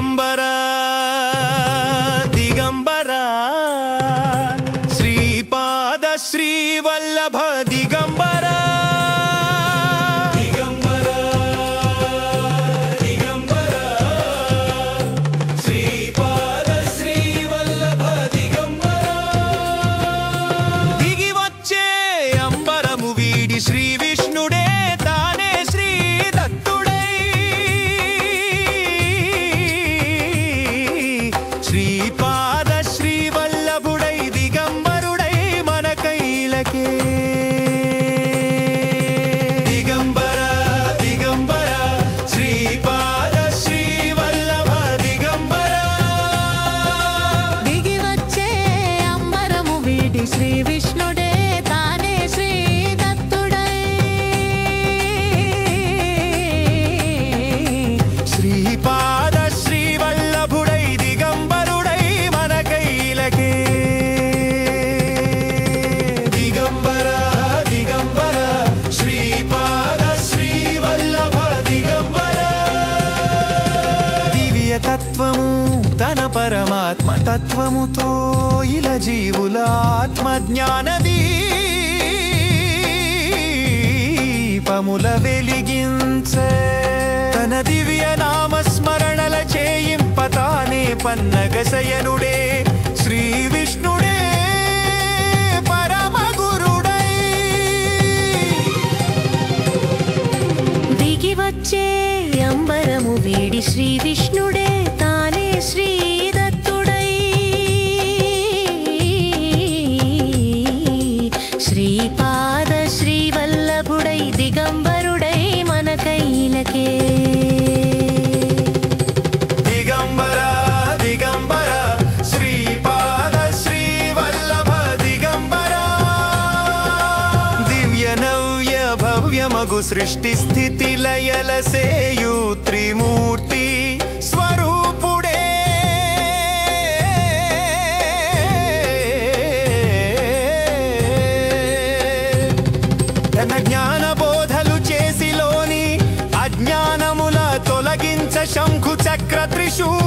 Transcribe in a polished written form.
దిగంబర దిగంబర శ్రీపాద శ్రీవల్లభ దిగంబర దిగంబర దిగంబర శ్రీపాద శ్రీవల్లభ దిగంబర దిగి వచ్చే అంబరము వీడి శ్రీ విష్ణుడే తానే శ్రీ దత్తుడై శ్రీపాద శ్రీవల్లభుడై దిగంబరుడై మన కైలకే దిగంబర దిగంబర శ్రీపాద శ్రీవల్లభ దిగంబర దిగి వచ్చే అంబరము వీడి శ్రీ విష్ణుడే తానే శ్రీ దత్తుడై శ్రీపాద శ్రీవల్లభుడై దిగంబరుడై మన కైలకే దిగంబర దిగంబర శ్రీపాద శ్రీవల్లభ దిగంబర దివ్య తత్వము తన పరమాత్మ తత్వముతో ఇలా జీవుల ఆత్మ జ్ఞాన దీపముల వెలిగించే తన దివ్య నామస్మరణల చేయింపతానే పన్నగశయనుడే శ్రీ విష్ణుడే పరమ గురుడై దిగి వచ్చే అంబరము వీడి శ్రీ విష్ణుడే తానే శ్రీ దత్తుడై శ్రీపాద శ్రీవల్లభుడై దిగంబరుడై మన కైలకే దిగంబర దిగంబర శ్రీపాద శ్రీవల్లభ దిగంబర దివ్య నవ్య భవ్యమగు సృష్టి స్థితి లయల సేయు త్రిమూర్తి స్వరూపుడే తన జ్ఞాన బోధలు చేసిలోని అజ్ఞానముల తొలగించ శంఖు చక్ర త్రిశూల